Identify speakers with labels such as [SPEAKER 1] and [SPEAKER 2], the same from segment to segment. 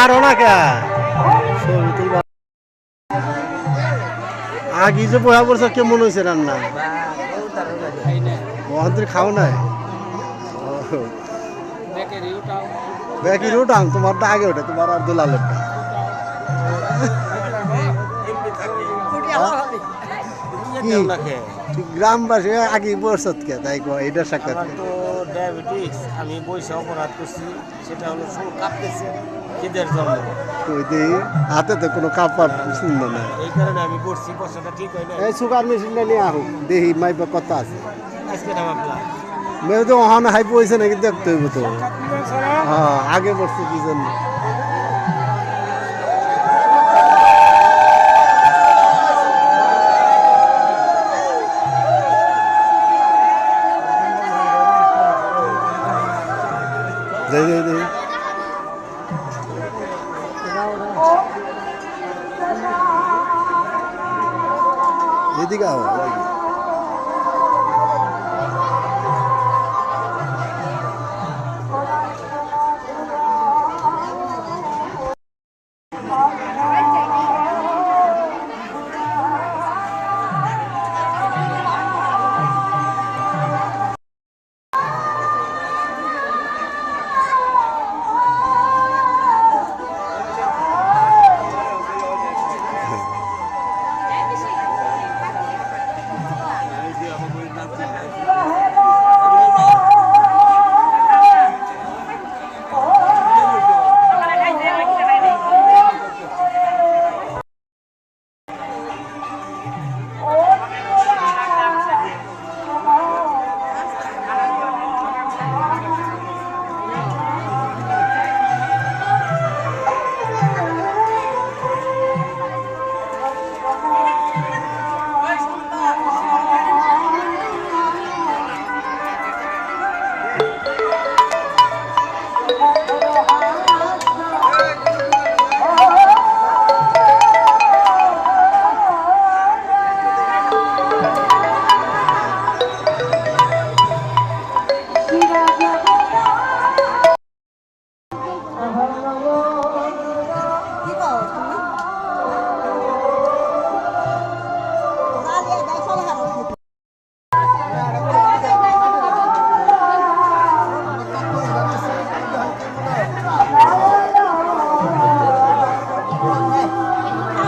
[SPEAKER 1] পারো না কে আগে যে বয়া বলছো কেমন হয়েছে রান্না অন্তর খাও নাই বেকির উঠাং তোমারটা আগে ওঠে তোমার আর দুলালেরটা গ্রামবাসী আগে বসত কে তাই এটা সাক্ষাৎ
[SPEAKER 2] তো ডায়াবেটিস আমি বসে অপরাধ করছি সেটা হলো শুরু কাঁপতেছে খিদের জন্য
[SPEAKER 1] হাতে তো কোনো কাপ শুনলো না
[SPEAKER 2] এই কারণে আমি করছি কষ্টটা ঠিক হয় না
[SPEAKER 1] এই সুগার মেশিনটা নিয়ে আসুক দেখি মাইপা কত আছে
[SPEAKER 2] আজকে নাম আপনার
[SPEAKER 1] মেয়ে তো ওখানে হাই পয়সা নাকি দেখতে হইব তো হ্যাঁ আগে বসছে কি জন্য এদিকে আও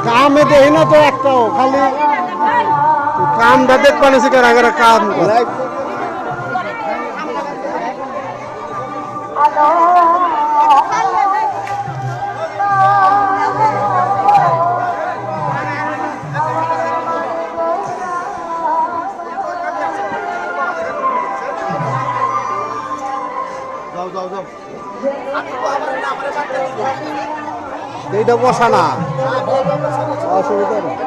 [SPEAKER 1] কামে দেই না তো একটাও খালি কামটা দেখবা না সেখানে আগে কাম যাও যাও যাও এইটা বসা না অসুবিধা নেই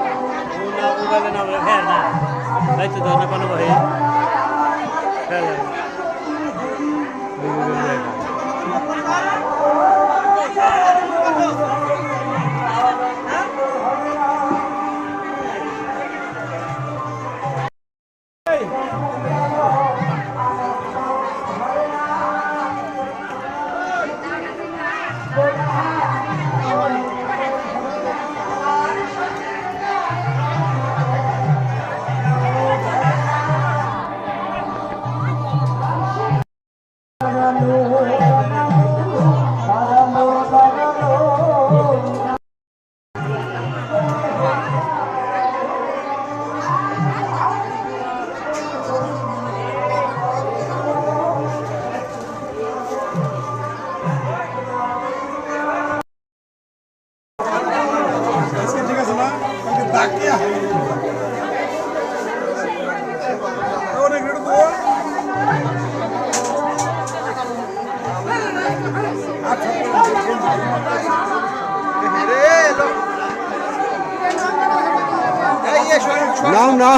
[SPEAKER 1] No, no.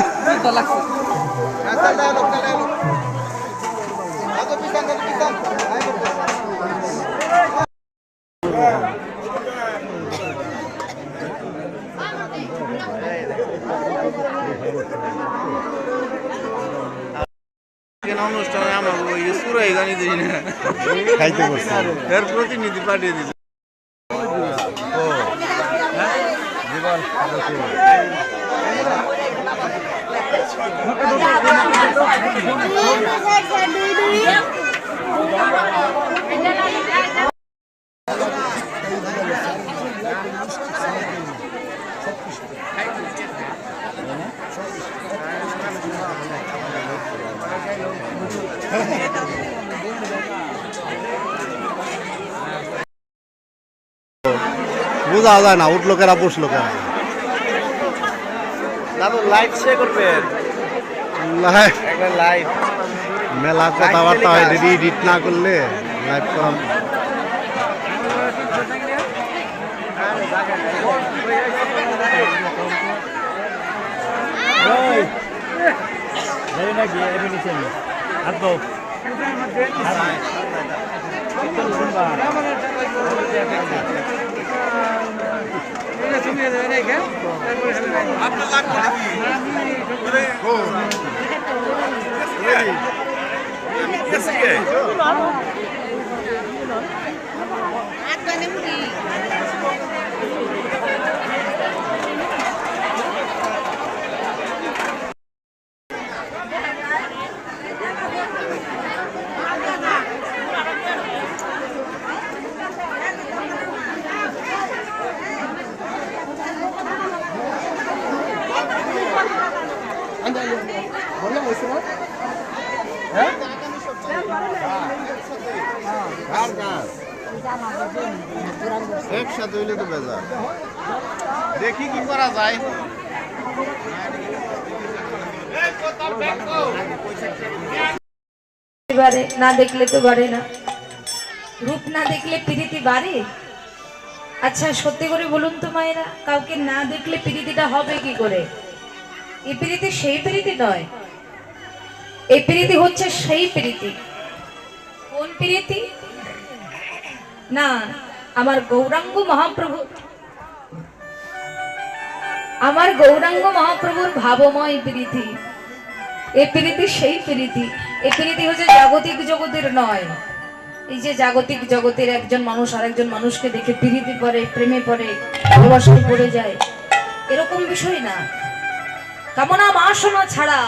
[SPEAKER 3] অনুষ্ঠানে আমার ওই সুরাই জানি দিই না খাইতে বসে এর প্রতিনিধি পাঠিয়ে দিয়েছে
[SPEAKER 1] বোঝা যায় না উঠলো কেরা বসলো কেরা
[SPEAKER 2] দাদু লাইট শেয়ার করবেন একটা লাইট
[SPEAKER 1] মেলা কথাবার্তা হয় যদি এডিট না করলে লাইভ করা একসাথে হইলে তো বেজার দেখি কি করা যায়
[SPEAKER 3] না দেখলে তো বাড়ে না, রূপ না দেখলে প্রীতি বাড়ে। আচ্ছা সত্যি করে বলুন তো মায়েরা, কাউকে না দেখলে প্রীতিটা হবে কি করে? এই প্রীতি সেই প্রীতি নয়, এই প্রীতি হচ্ছে সেই প্রীতি। কোন প্রীতি? না, আমার গৌরাঙ্গ মহাপ্রভু, আমার গৌরাঙ্গ মহাপ্রভুর ভাবময় প্রীতি। এই প্রীতি সেই প্রীতি। এই প্রীতি হচ্ছে জাগতিক জগতের নয়। এই যে জাগতিক জগতের একজন মানুষ আরেকজন মানুষকে দেখে প্রীতি পড়ে, প্রেমে পড়ে, ভালোবাসায় পড়ে যায়, এরকম বিষয় না। কামনা বাসনা ছাড়া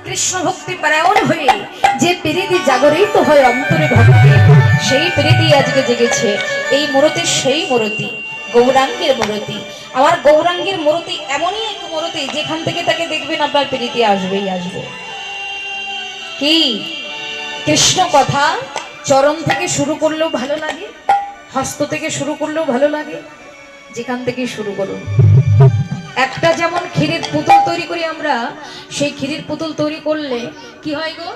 [SPEAKER 3] কৃষ্ণ ভক্তি পরায়ণ হয়ে যে প্রীতি জাগরিত হয় অন্তরে ভক্তি, সেই প্রীতি আজকে জেগেছে। এই মূরতি সেই মূরতি, গৌরাঙ্গের মূরতি। আমার গৌরাঙ্গের মূরতি এমনই এক মূরতি যেখান থেকে তাকে দেখবেন আপনার প্রীতি আসবেই আসবে। কি কৃষ্ণ কথা চরণ থেকে শুরু করলেও ভালো লাগে, হস্ত থেকে শুরু করলেও ভালো লাগে, যেখান থেকে শুরু করুন। একটা যেমন ক্ষীরের পুতুল তৈরি করি আমরা, সেই ক্ষীরের পুতুল তৈরি করলে কি হয় গো?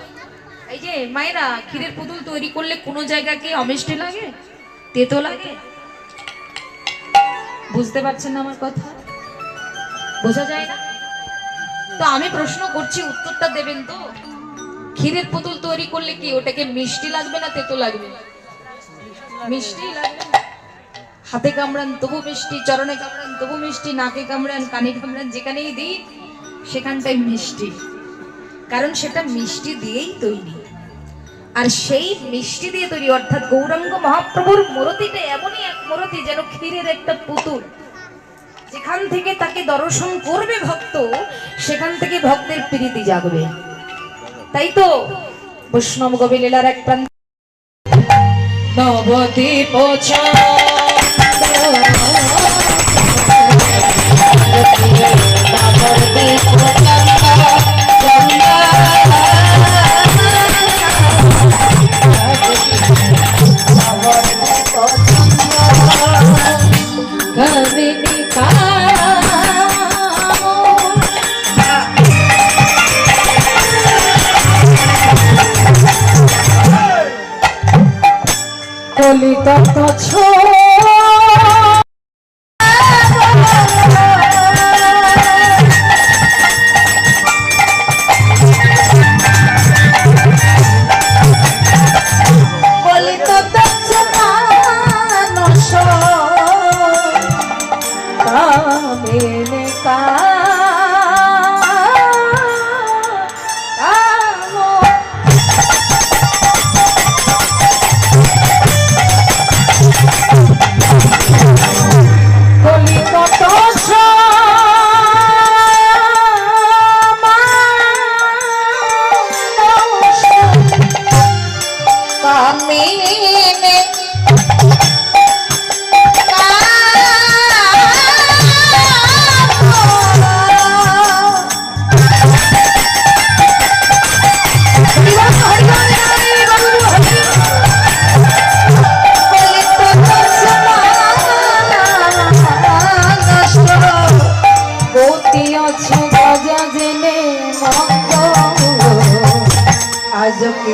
[SPEAKER 3] এই যে মায়েরা, ক্ষীরের পুতুল তৈরি করলে কোনো জায়গা কি অমিষ্টি লাগে, তেতো লাগে? বুঝতে পারছেন না আমার কথা? বোঝা যায় না তো? আমি প্রশ্ন করছি, উত্তরটা দেবেন তো? ক্ষীরের পুতুল তৈরি করলে কি ওটাকে মিষ্টি লাগবে না তেতো লাগবে? মিষ্টি লাগবে। হাতে কামড়ান তবু মিষ্টি, চরণে কামড়ান তবু মিষ্টি, নাকে কামড়ান, কানে কামড়ান, যেখানেই দিই সেখানটাই মিষ্টি, কারণ সেটা মিষ্টি দিয়েই তৈরি। আর সেই মিষ্টি দিয়ে তৈরি অর্থাৎ গৌরাঙ্গ মহাপ্রভুর মূরতিটা এমনই এক মূরতি যেন ক্ষীরের একটা পুতুল। যেখান থেকে তাকে দর্শন করবে ভক্ত, সেখান থেকে ভক্তের প্রীতি জাগবে। তাই তো বৈষ্ণব কবি লীলার এক প্রান্ত নবদ্বীপ কামিনী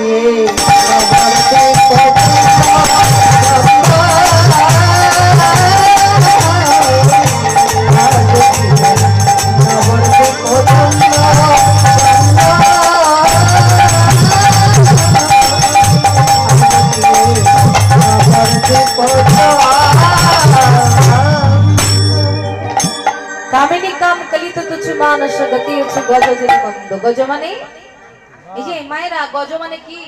[SPEAKER 3] কাম কলিত তুচ্ছ মানস গতি উচ্চ গজ যদি মন্দ। গজ মানে এই যে মায়েরা, গজ মানে কি?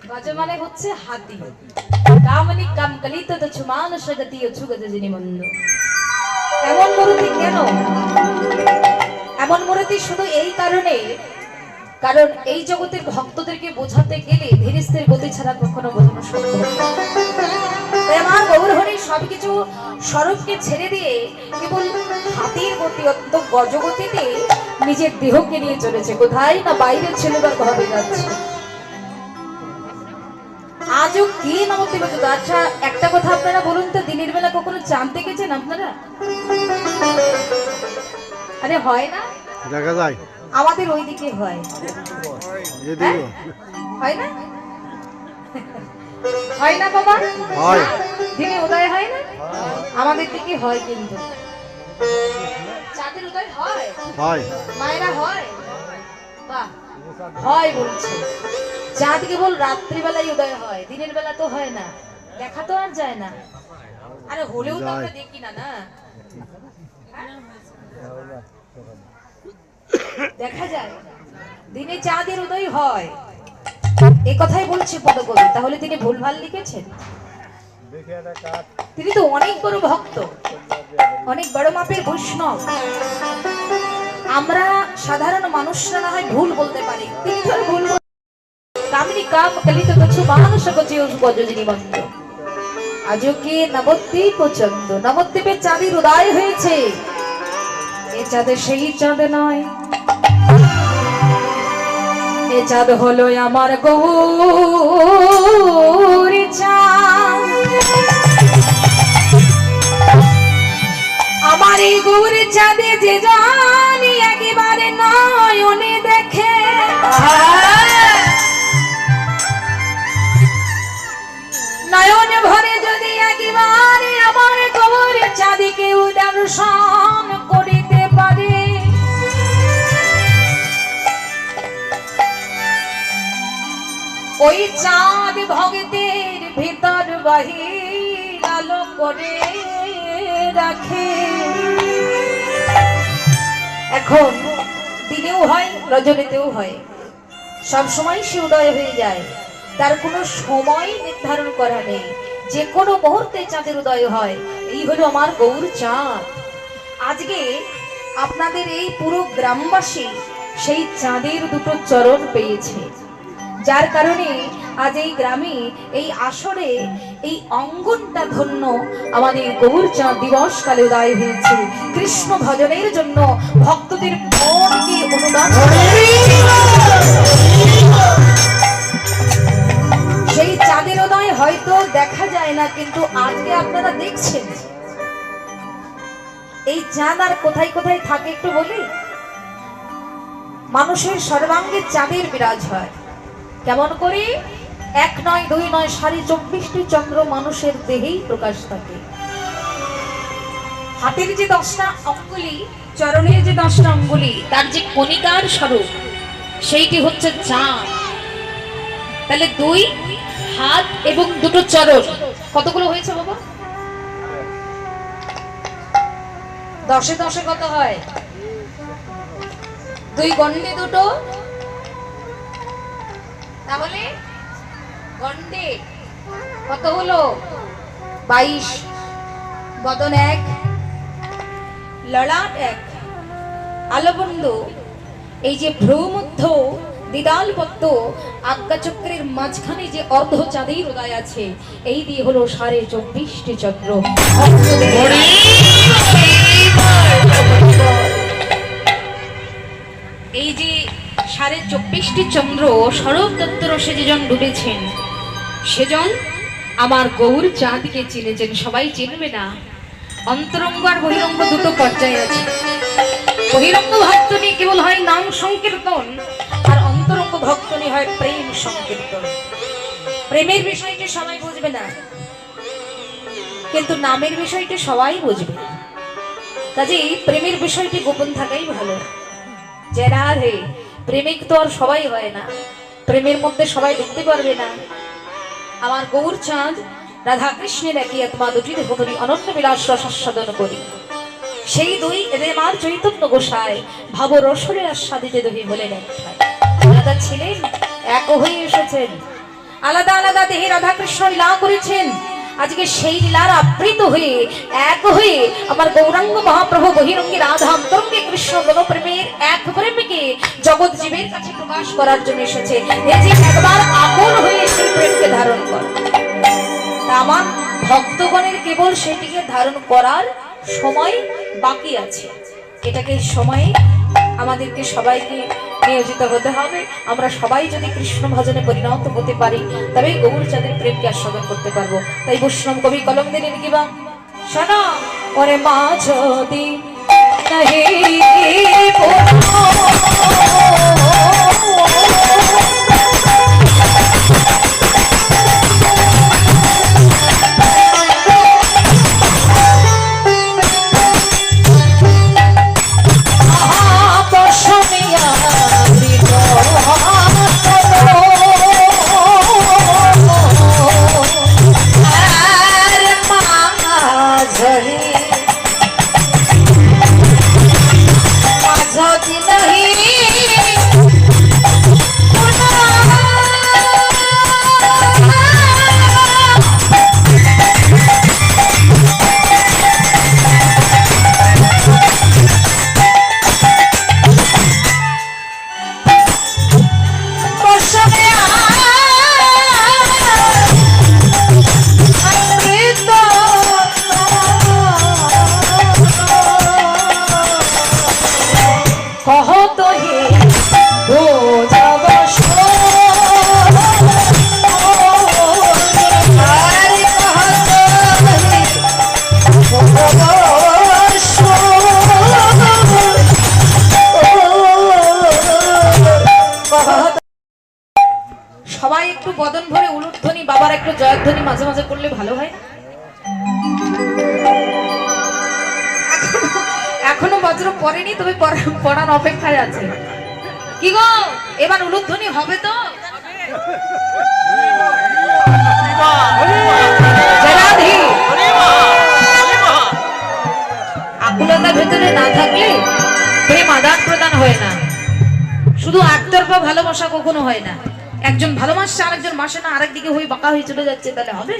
[SPEAKER 3] গজ মানে হচ্ছে হাতি। কামিনী কাম কলিত তুচ্ছ মানস গতি উচ্চ গজ যদি মন্দ। এমন মূর্তি কেন? এমন মূর্তি শুধু এই কারণে, কারণ এই জগতের ভক্তদেরকে বোঝাতে গেলে ধীরে স্থির গতি ছাড়া কখনো বোঝানো সম্ভব না। তাই আমার গৌরহরি সবকিছু স্বরূপকে ছেড়ে দিয়ে কেবল হাতির গতি, অত্যন্ত গজগতিতে নিজের দেহকে নিয়ে চলেছে। কোথায় না বাইরের ছেলেবার ঘরে যাচ্ছে। আজও কি নবদ্বীপ। আচ্ছা একটা কথা আপনারা বলুন তো, দিনের বেলা কখনো চাঁদ দেখেছেন আপনারা? আরে হয় না?
[SPEAKER 1] দেখা যায়
[SPEAKER 3] আমাদের ওইদিকে হয়। হ্যাঁ? হয় না? হয় না বাবা?
[SPEAKER 1] হয়।
[SPEAKER 3] দিনে উদয় হয় না? আমাদের দিকে হয় কিন্তু। চাঁদের উদয় হয়?
[SPEAKER 1] হয়।
[SPEAKER 3] মায়েরা হয়? বাহ, হয় বলছে। চাঁদ কেবল রাত্রিবেলায় উদয় হয়, দিনের বেলা তো হয় না। দেখা তো আর যায় না। আরে হলেও তো আমরা দেখি না, না? দেখা যায় দিনে চাঁদের উদয় হয়, এ কথাই বলছে পদকবি। তাহলে তিনি ভুলভাল লিখেছেন? তিনি তো অনেক বড় ভক্ত, অনেক বড় মাপের বৈষ্ণব। আমরা সাধারণ মানুষরা না হয় ভুল বলতে পারি, তিনি তো ভুল। কামিনী কাম কলিত তুচ্ছ মানস গতি উচ্চ গজ যদি মন্দ। আজও কি নবদ্বীপ চন্দ্র, নবদ্বীপে চাঁদের উদয় হয়েছে। এ চাঁদে সেই চাঁদ নয়, এ চাঁদ হলো আমার গৌর চাঁদ। আমার এই গৌর চাঁদে যে জানি একেবারে নয়নে দেখে, নয়ন ভরে যদি একেবারে আমার গৌর চাঁদকে দর্শন করিতে পারে, ওই চাঁদ ভক্তের ভিতর বাহির আলো করে রাখে। এখন দিনেও হয়, রজনীতেও হয়, সব সময় সে উদয় হয়ে যায়। তার কোনো সময় নির্ধারণ করা নেই, যে কোনো মুহূর্তে চাঁদের উদয় হয়। এই হলো আমার গৌর চাঁদ। আজকে আপনাদের এই পুরো গ্রামবাসী সেই চাঁদের দুটো চরণ পেয়েছে, যার কারণে আজ এই গ্রামে এই আসরে এই অঙ্গনটা ধন্য। আমাদের গৌর চাঁদ দিবস কালে উদয় হয়েছে কৃষ্ণ ভজনের জন্য ভক্তদের মনকে অনুদান। সেই চাঁদের উদয় হয়তো দেখা যায় না, কিন্তু আজকে আপনারা দেখছেন। এই চাঁদ আর কোথায় কোথায় থাকে একটু বলি। মানুষের সর্বাঙ্গে চাঁদের বিরাজ হয়। কেমন করে? এক নয়, দুই নয়, 24টি চন্দ্র মানুষের দেহেই প্রকাশ থাকে। হাতের যে 10টা অঙ্গুলি, চরণের যে 10টা অঙ্গুলি, তার যে কণিকার স্বরূপ সেইটি হচ্ছে চাঁদ। তাহলে 2 হাত এবং 2টো চরণ কতগুলো হয়েছে বাবা? 10 এ 10 কত হয়? 2 গন্ডে 2টো, তাহলে গন্ডে কত হলো? 22। বদন 1, ললাট 1, আলবন্ধ, এই যে ভ্রুমধ্য, দিদালপত্ত, আজ্ঞাচক্রের মাঝখানে যে অর্ধ চাঁদের উদয় আছে, এই দিয়ে হলো 24.5টি চন্দ্র। এই যে 24.5টি চন্দ্র শরৎ দত্ত রসে যেজন ডুবেছেন, সেজন আমার গৌর চাঁদকে চিনেছেন। সবাই চিনবে না, অন্তরঙ্গ আর বহিরঙ্গ দুটো পর্যায়ে আছে। বহিরঙ্গ ভক্তনি কেবল হয় নাম সংকীর্তন, আর অন্তরঙ্গ ভক্তনি হয় প্রেম সংকীর্তন। প্রেমের বিষয়টি সবাই বুঝবে না, কিন্তু নামের বিষয়টি সবাই বুঝবে। কাজেই প্রেমের বিষয়টি গোপন থাকাই ভালো। যে রাধে প্রেমিক তো আর সবাই হয় না, প্রেমের মধ্যে সবাই ঢুকতে পারবে না। আমার গৌর চাঁদ রাধা কৃষ্ণের একই আত্মা, দুটি দেহধরি অনন্য বিলাস রসাস্বাদন করি। সেই দুই এদের মার চৈতন্য গোসাই ভাব রসনের আস্বাদিতে দহি বলে নেন। আলাদা ছিলেন, এক হয়ে এসেছেন, আলাদা আলাদা দেহে রাধা কৃষ্ণ লীলা করেছেন। আজকে সেই লীলার আবৃত হয়ে এক হয়ে আমার গৌরাঙ্গ মহাপ্রভু বহিরঙ্গী রাধা অন্তরঙ্গে কৃষ্ণ গণপ্রেমের এক প্রেমকে জগৎ জীবের কাছে প্রকাশ করার জন্য এসেছে। এই যে একবার আপন হয়ে সেই প্রেমকে ধারণ করে, আমার ভক্তগণের কেবল সেটিকে ধারণ করার সময় বাকি আছে। এটাকে সময়ে আমাদেরকে সবাইকে নিয়োজিত হতে হবে। আমরা সবাই যদি কৃষ্ণ ভজনে পরিণত হতে পারি, তবে গৌরচাঁদের প্রেমকে আস্বাদন করতে পারবো। তাই বৈষ্ণব কবি কলম দিলেন কি বা, শোনো ওরে মা যদি নাহি সবাই একটু বদন ভরে উলুধ্বনি, বাবার একটু জয়ধ্বনি মাঝে মাঝে করলে ভালো হয়। এখনো বজ্র পড়েনি, তবে পড়ার অপেক্ষায় আছে। কি গো, এবার উলুধ্বনি হবে তো? আকুলতা ভেতরে না থাকলে প্রেম আদান প্রদান হয় না। শুধু একতরফা ভালোবাসা কখনো হয় না। একজন ভালোবাসছে আরেকজন বাসে না, আরেকদিকে হয়ে বাঁকা হয়ে চলে যাচ্ছে, তাহলে হবে?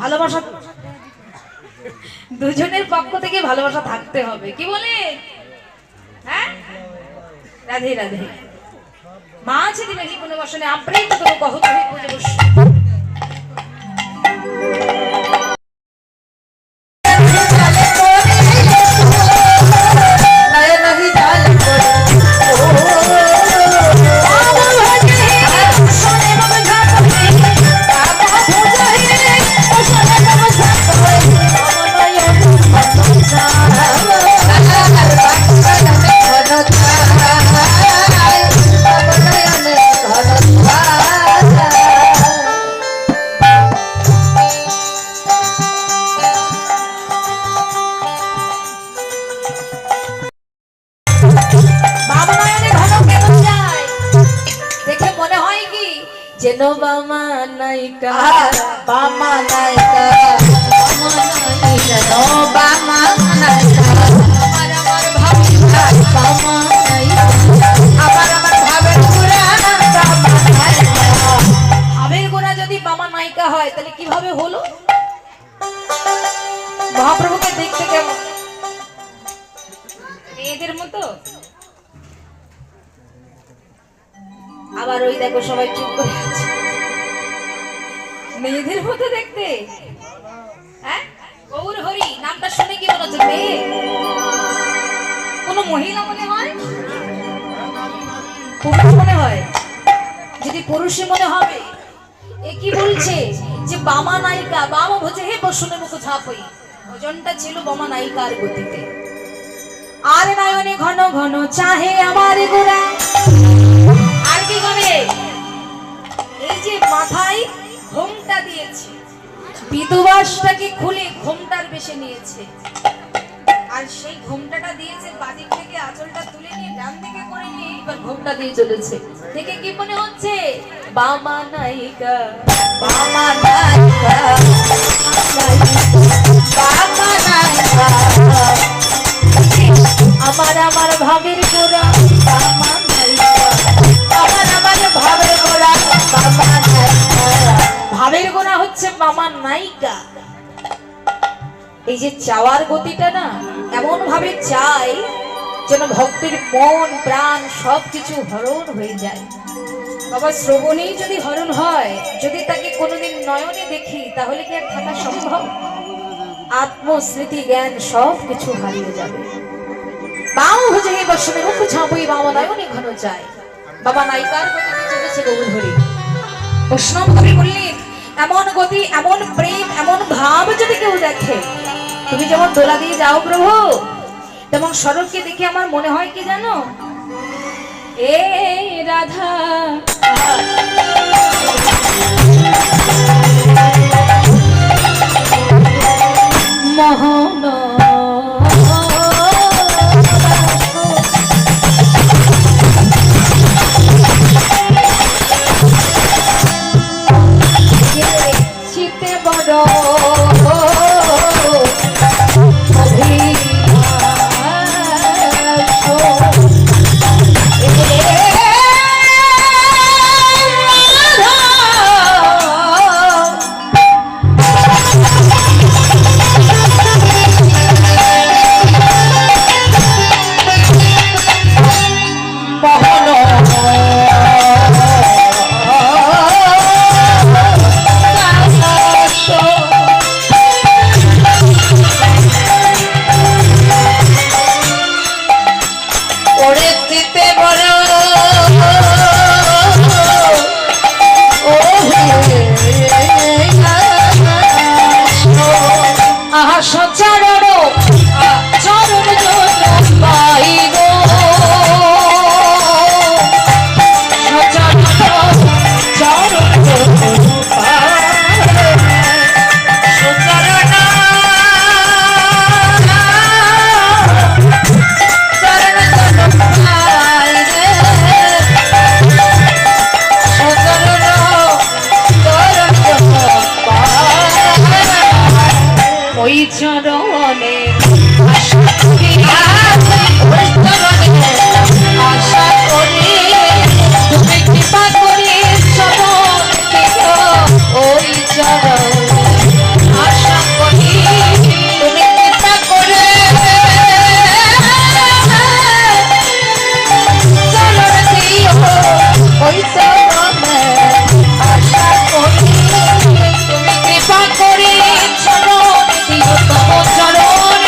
[SPEAKER 3] ভালোবাসা দুজনের পক্ষ থেকে ভালোবাসা থাকতে হবে। কি বলে? হ্যাঁ, রাধে রাধে। মা আছে দিনে কি কোনো বসনে আপ্রেম করো কহত হয়ে বুঝে বস। যেন বামা নাইকা বামা নাইকা যেন বামা নাইকা আমার ভাবি বামা নাইকা আমার ভাবের গোড়া বামা নাইকা। ভাবের গোড়া যদি বামা নাইকা হয় তাহলে কিভাবে হলো? মহাপ্রভুকে দেখতে কেমন? মেয়েদের মতো। আবার ওই দেখো সবাই চুপ করে আছে, মেয়েদের মতো দেখতে। হ্যাঁ, গৌর হরি নামটা শুনে কি মনে হচ্ছে? মেয়ে? কোন মহিলা মনে হয়? পুরুষ মনে হয়? যদি পুরুষই মনে হবে, এ কি বলছে যে বামা নায়িকা বাম ভোজে হে বসুনে মুখ ঝাপ হই। ওজনটা ছিল বোমা নায়িকার গতিতে। আর নয়নে ঘন ঘন চাহে আমার গোরা। আর কি করে? এই যে মাথায় ঘোমটা দিয়েছে, বিধবাসটাকে খুলে ঘোমটার বেশে নিয়েছে, আর সেই ঘোমটাটা দিয়েছে বাদিক থেকে আঁচলটা তুলে নিয়ে ডান দিকে করে নিয়ে এবার ঘোমটা দিয়ে চলেছে। দেখে কি মনে হচ্ছে? বামা নায়িকা, বামা নায়িকা, বামা নায়িকা, আমার আমার ভাবের গোরা বামা নায়িকা, আমার আমার ভাবের গোরা বামা নায়িকা। ভাবের গোরা হচ্ছে বামা নায়িকা। এই যে চাওয়ার গতিটা না, এমন ভাবে চাই যেন ভক্তের মন প্রাণ সবকিছু হরণ হয়ে যায়। বাবা, শ্রবণেই যদি হরণ হয়, যদি তাকে কোনোদিন নয়নে দেখি, তাহলে কি আর থাকা সম্ভব? আত্মস্মৃতি জ্ঞান সবকিছু হারিয়ে যাবে। বাউ ভুজে বসনে মুখ ঝাঁপুই বাবা নয়নে ঘন যায়। বাবা নায়িকার গতিতে চলেছে গৌর হরি। বৈষ্ণব কবি বললেন, এমন গতি, এমন প্রেম, এমন ভাব যদি কেউ দেখে, তুমি যেমন দোলা দিয়ে যাও প্রভু, তেমন স্বরূপকে দেখে আমার মনে হয় কি জানো? এ রাধা মোহন চিতে বড় ওই চরণে আশা করি তুমি কৃপা করে ওই চরণে আশা করি তুমি কৃপা করে চরণ দিও। ওই চরণে আশা করি তুমি কৃপা করে চরণ দিও। তব চরণ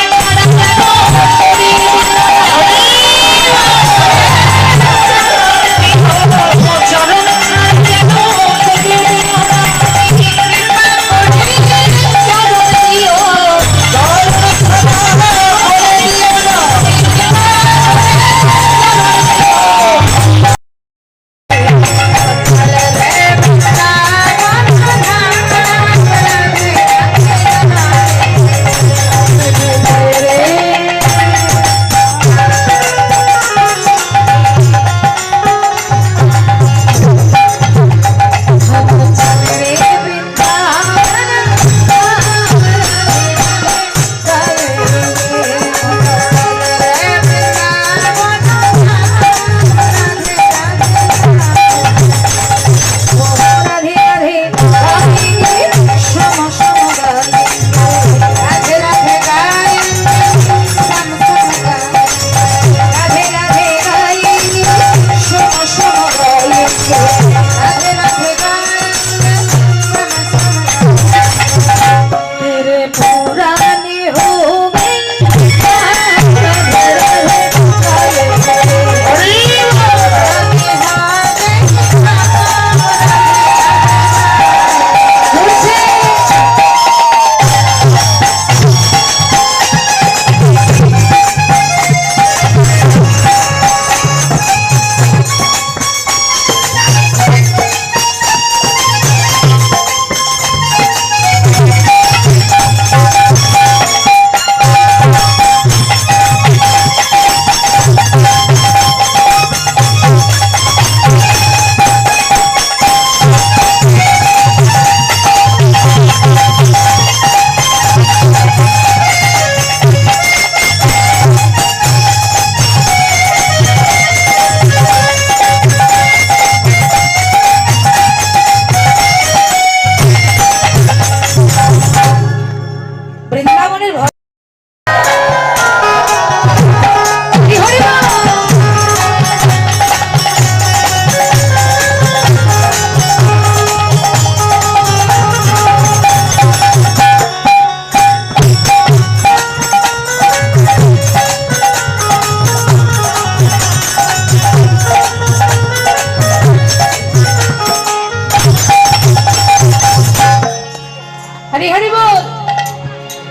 [SPEAKER 3] হরি বল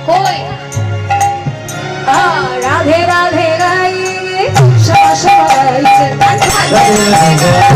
[SPEAKER 3] কই রাধে রাধে গাই সবা সবা গাইছে রাধে রাধে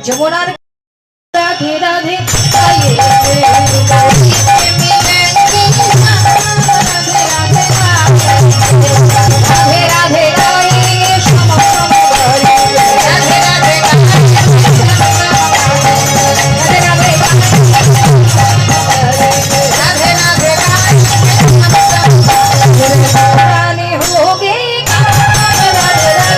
[SPEAKER 3] যমুনার রাধে রাধে রাধে রাধে গাই সবা সবা রাধে রাধে রাধে রাধে রাধে রাধে রানী हो गई राधे राधे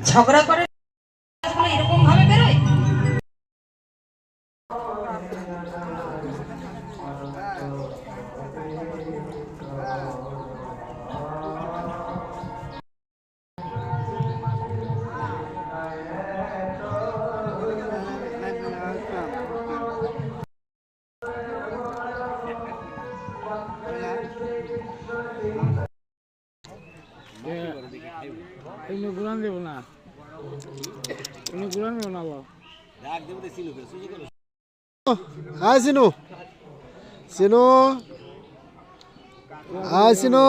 [SPEAKER 3] ঝগড়া করে এরকম ভাবে বেরোয়
[SPEAKER 1] গুলান দেব না গুলান দেব না হাই সিনু সিনু হাই সিনু